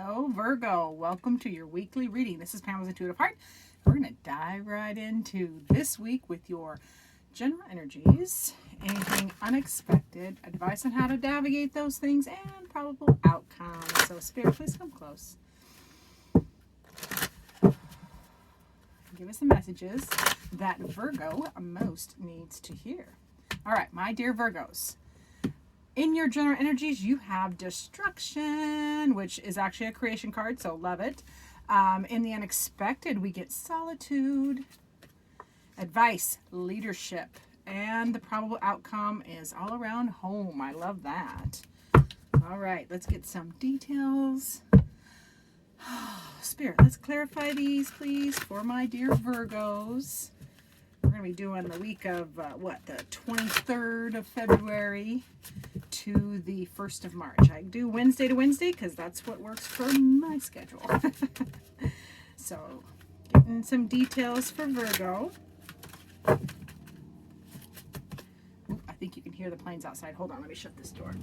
Hello, Virgo. Welcome to your weekly reading. This is Pamela's Intuitive Heart. We're going to dive right into this week with your general energies, anything unexpected, advice on how to navigate those things, and probable outcomes. So, Spirit, please come close. Give us the messages that Virgo most needs to hear. All right, my dear Virgos. In your general energies, you have destruction, which is actually a creation card, so love it. In the unexpected, we get solitude, advice, leadership, and the probable outcome is all around home. I love that. All right, let's get some details. Spirit, let's clarify these, please, for my dear Virgos. We're going to be doing the week of, the 23rd of February to the 1st of March. I do Wednesday to Wednesday because that's what works for my schedule. So, getting some details for Virgo. Ooh, I think you can hear the planes outside. Hold on, let me shut this door.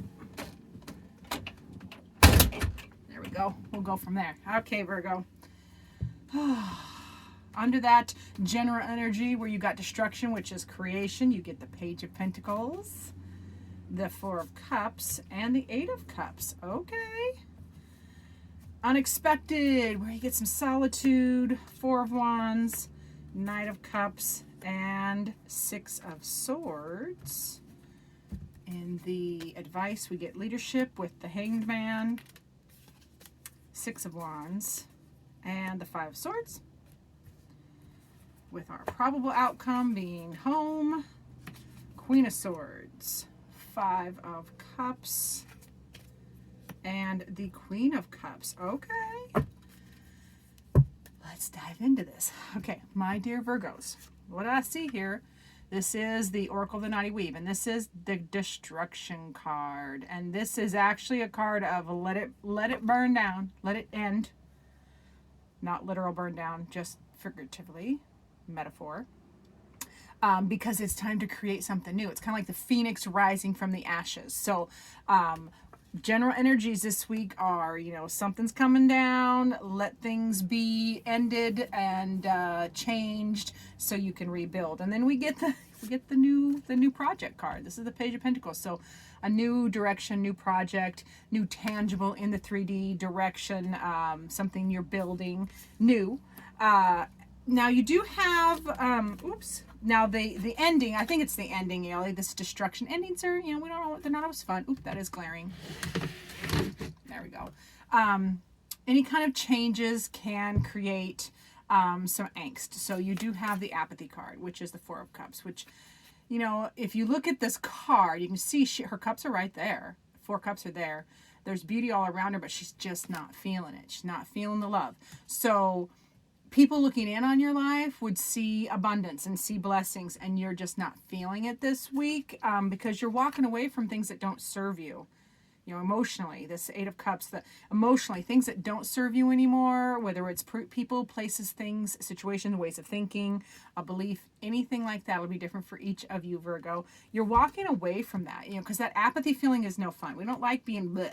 There we go. We'll go from there. Okay, Virgo. Under that general energy where you got destruction, which is creation, you get the Page of Pentacles, the Four of Cups, and the Eight of Cups. Okay. Unexpected, where you get some solitude, Four of Wands, Knight of Cups, and Six of Swords. In the advice, we get leadership with the Hanged Man, Six of Wands, and the Five of Swords. With our probable outcome being home, Queen of Swords, Five of Cups, and the Queen of Cups. Okay. Let's dive into this. Okay, my dear Virgos, what do I see here? This is the Oracle of the Naughty Weave, and this is the Destruction card. And this is actually a card of let it burn down, let it end. Not literal burn down, just figuratively. Metaphor, because it's time to create something new. It's kind of like the phoenix rising from the ashes. So general energies this week are, something's coming down, let things be ended and changed so you can rebuild. And then we get the new project card. This is the Page of Pentacles. So a new direction, new project, new tangible in the 3D direction, something you're building new. Now you do have, now the ending, I think it's the ending, this destruction. Endings are, we don't know, they're not always fun. Oop, that is glaring. There we go. Any kind of changes can create some angst. So you do have the apathy card, which is the Four of Cups, which, if you look at this card, you can see her cups are right there. Four cups are there. There's beauty all around her, but she's just not feeling it. She's not feeling the love. So people looking in on your life would see abundance and see blessings, and you're just not feeling it this week because you're walking away from things that don't serve you. Emotionally, this Eight of Cups, emotionally, things that don't serve you anymore, whether it's people, places, things, situations, ways of thinking, a belief, anything like that would be different for each of you, Virgo. You're walking away from that, because that apathy feeling is no fun. We don't like being bleh.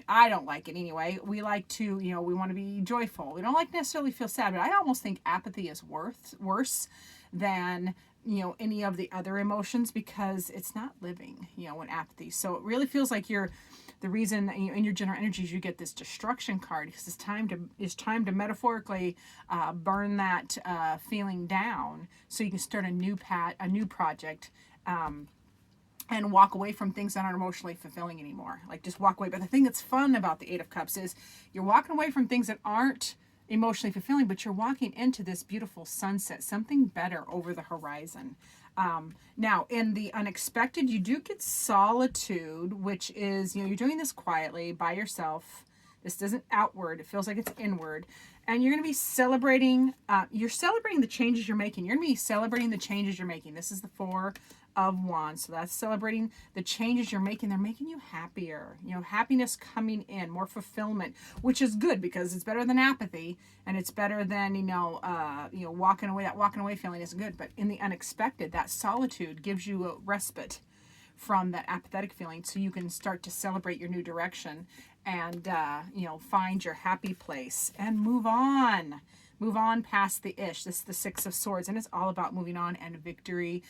I don't like it anyway. We like to, we want to be joyful. We don't like necessarily feel sad, but I almost think apathy is worse than, any of the other emotions because it's not living, when apathy. So it really feels like the reason in your general energies you get this destruction card because it's time to metaphorically burn that feeling down so you can start a new project. And walk away from things that aren't emotionally fulfilling anymore. Like just walk away. But the thing that's fun about the Eight of Cups is you're walking away from things that aren't emotionally fulfilling, but you're walking into this beautiful sunset, something better over the horizon. Now, in the unexpected, you do get solitude, which is, you're doing this quietly by yourself. This isn't outward. It feels like it's inward. And you're going to be celebrating, you're celebrating the changes you're making. You're going to be celebrating the changes you're making. This is the Four of Wands. So that's celebrating the changes you're making. They're making you happier. Happiness coming in, more fulfillment, which is good because it's better than apathy and it's better than, walking away. That walking away feeling is good. But in the unexpected, that solitude gives you a respite from that apathetic feeling, so you can start to celebrate your new direction and, you know, find your happy place and move on. Move on past the ish. This is the Six of Swords, and it's all about moving on and victory,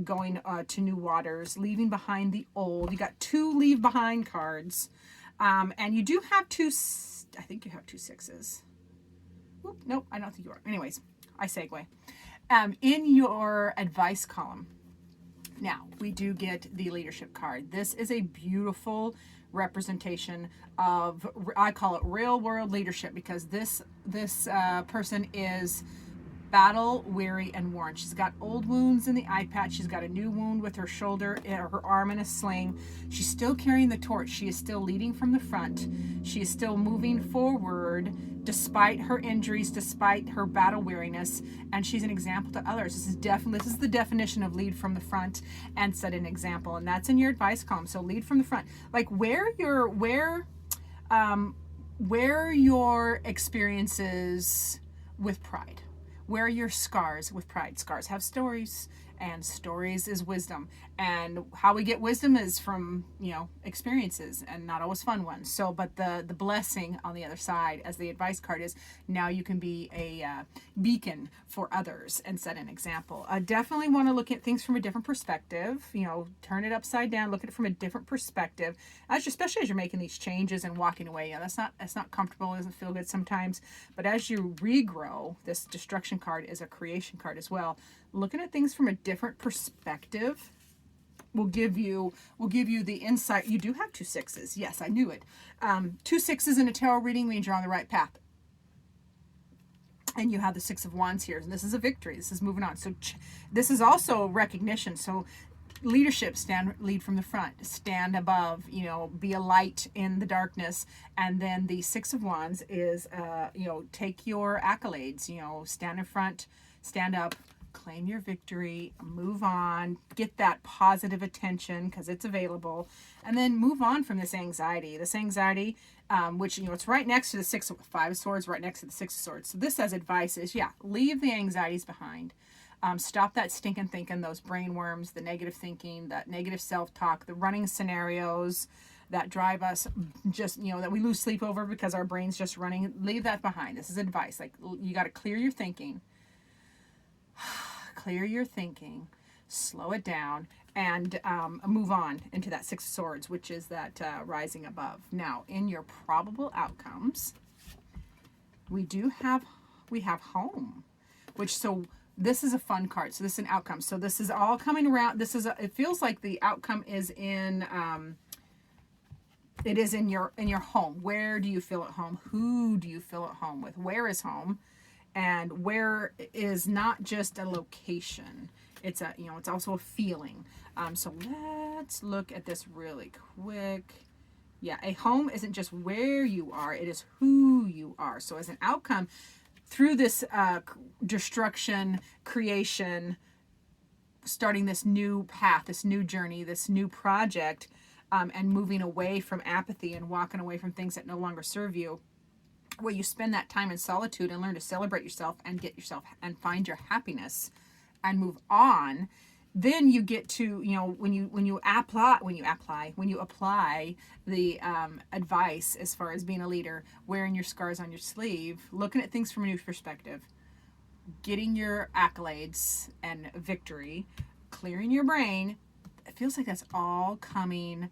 going to new waters, leaving behind the old. You got 2 leave behind cards, and you do have 2. I think you have 2 sixes. Oop, nope, I don't think you are. Anyways, I segue. In your advice column, now we do get the leadership card. This is a beautiful representation of, I call it real world leadership, because this person is battle weary and worn. She's got old wounds in the eye patch. She's got a new wound with her shoulder, her arm in a sling. She's still carrying the torch. She is still leading from the front. She is still moving forward despite her injuries, despite her battle weariness, and she's an example to others. This is the definition of lead from the front and set an example, and that's in your advice column. So lead from the front, like where your experiences with pride. Where are your scars with pride? Scars have stories, and stories is wisdom. And how we get wisdom is from, you know, experiences, and not always fun ones. So, but the blessing on the other side, as the advice card is, now you can be a beacon for others and set an example. Definitely want to look at things from a different perspective. You know, turn it upside down, look at it from a different perspective, especially as you're making these changes and walking away. You know, that's not comfortable. It doesn't feel good sometimes. But as you regrow, this destruction card is a creation card as well. Looking at things from a different perspective will give you the insight. You do have 2 sixes. Yes, I knew it. 2 sixes in a tarot reading means you're on the right path. And you have the 6 of Wands here. And this is a victory. This is moving on. So this is also recognition. So leadership, lead from the front, stand above, you know, be a light in the darkness. And then the 6 of Wands is, you know, take your accolades, you know, stand in front, stand up, claim your victory, move on, get that positive attention because it's available, and then move on from this anxiety. This anxiety, which, you know, it's right next to the 5 of Swords, right next to the 6 of Swords. So this as advice is, yeah, leave the anxieties behind. Stop that stinking thinking, those brain worms, the negative thinking, that negative self-talk, the running scenarios that drive us just, you know, that we lose sleep over because our brain's just running. Leave that behind. This is advice. Like, you got to clear your thinking. Clear your thinking, slow it down, and move on into that 6 of Swords, which is that rising above. Now, in your probable outcomes, we have home, which, so this is a fun card. So this is an outcome. So this is all coming around. It feels like the outcome is in it is in your home. Where do you feel at home? Who do you feel at home with? Where is home? And where is not just a location. It's a, you know, it's also a feeling. So let's look at this really quick. Yeah, a home isn't just where you are, it is who you are. So as an outcome, through this destruction, creation, starting this new path, this new journey, this new project, and moving away from apathy and walking away from things that no longer serve you, where you spend that time in solitude and learn to celebrate yourself and get yourself and find your happiness and move on, then you get to, you know, when you apply the advice as far as being a leader, wearing your scars on your sleeve, looking at things from a new perspective, getting your accolades and victory, clearing your brain. It feels like that's all coming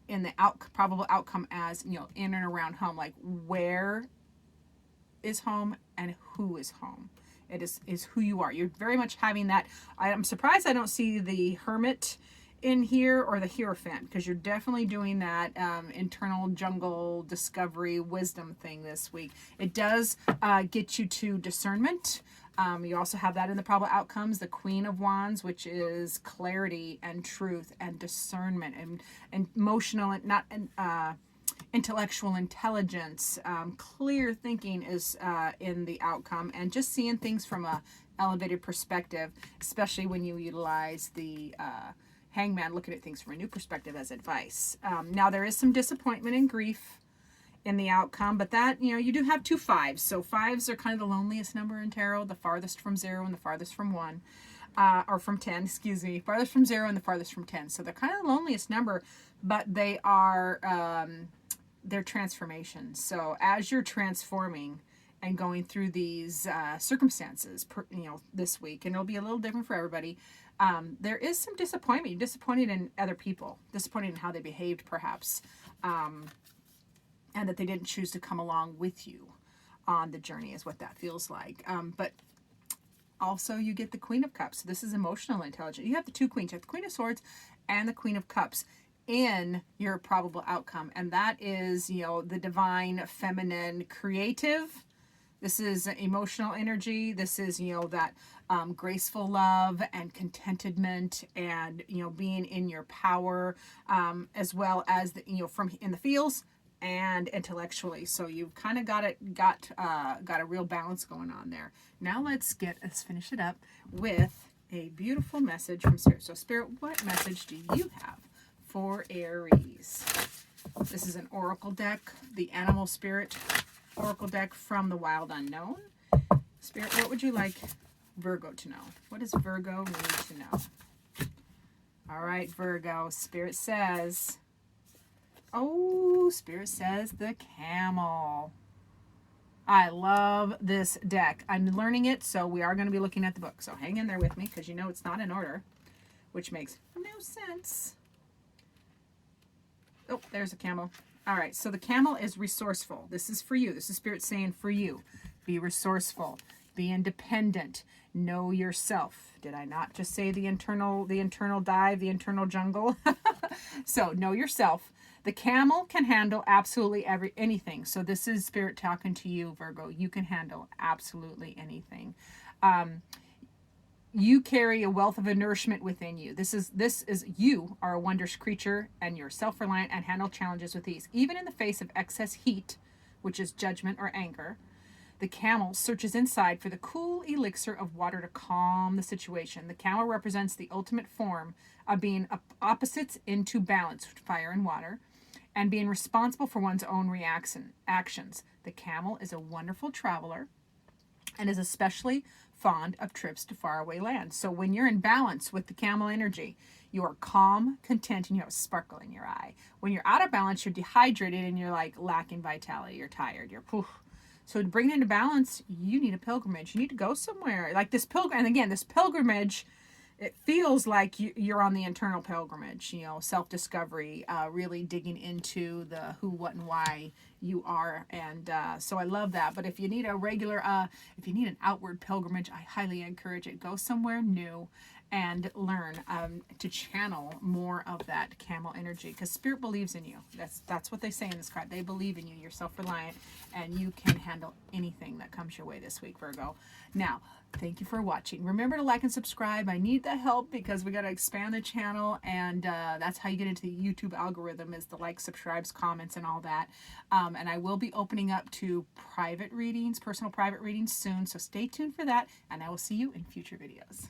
in the probable outcome as, you know, in and around home. Like, where is home and who is home? It is who you are. You're very much having that. I'm surprised I don't see the Hermit in here or the Hierophant, because you're definitely doing that internal jungle discovery wisdom thing this week. It does get you to discernment. You also have that in the probable outcomes, the Queen of Wands, which is clarity and truth and discernment and emotional and not intellectual intelligence. Clear thinking is in the outcome, and just seeing things from a elevated perspective, especially when you utilize the Hangman, looking at things from a new perspective as advice. Now there is some disappointment and grief in the outcome, but that, you know, you do have 2 5s. So 5s are kind of the loneliest number in tarot, the farthest from 0 and the farthest from 1. or from 10, excuse me, farthest from 0 and the farthest from 10. So they're kind of the loneliest number, but they are, they're transformations. So as you're transforming and going through these circumstances, this week, and it'll be a little different for everybody, there is some disappointment. You're disappointed in other people, disappointed in how they behaved, perhaps, and that they didn't choose to come along with you on the journey is what that feels like. But also you get the Queen of Cups. So this is emotional intelligence. You have the two queens. You have the Queen of Swords and the Queen of Cups in your probable outcome. And that is, the divine, feminine, creative. This is emotional energy. This is, that graceful love and contentment and, being in your power, as well as, from in the feels and intellectually. So you've kind of got a real balance going on there. Now let's finish it up with a beautiful message from Spirit. So Spirit, what message do you have for Aries? This is an oracle deck, the Animal Spirit Oracle deck from the Wild Unknown. Spirit, what would you like Virgo to know? What does Virgo need to know? All right, Virgo, Spirit says, Spirit says the Camel. I love this deck. I'm learning it, so we are going to be looking at the book. So hang in there with me, because it's not in order, which makes no sense. Oh, there's a camel. All right, so the camel is resourceful. This is for you. This is Spirit saying for you. Be resourceful. Be independent. Know yourself. Did I not just say the internal dive, the internal jungle? So know yourself. The camel can handle absolutely anything. So this is Spirit talking to you, Virgo. You can handle absolutely anything. You carry a wealth of nourishment within you. This is you are a wondrous creature, and you're self-reliant and handle challenges with ease. Even in the face of excess heat, which is judgment or anger, the camel searches inside for the cool elixir of water to calm the situation. The camel represents the ultimate form of being opposites into balance, fire and water, and being responsible for one's own actions. The camel is a wonderful traveler and is especially fond of trips to faraway lands. So when you're in balance with the camel energy, you are calm, content, and you have a sparkle in your eye. When you're out of balance, you're dehydrated and you're like lacking vitality. You're tired. You're poof. So to bring it into balance, you need a pilgrimage. You need to go somewhere like this pilgrim. And again, this pilgrimage, it feels like you're on the internal pilgrimage, self-discovery, really digging into the who, what, and why you are. And so I love that. But if you need if you need an outward pilgrimage, I highly encourage it. Go somewhere new and learn to channel more of that camel energy, because Spirit believes in you. That's what they say in this card. They believe in you. You're self-reliant, and you can handle anything that comes your way this week, Virgo. Now, thank you for watching. Remember to like and subscribe. I need the help because we got to expand the channel, and that's how you get into the YouTube algorithm, is the like, subscribes, comments, and all that. And I will be opening up to private readings, personal private readings soon, so stay tuned for that, and I will see you in future videos.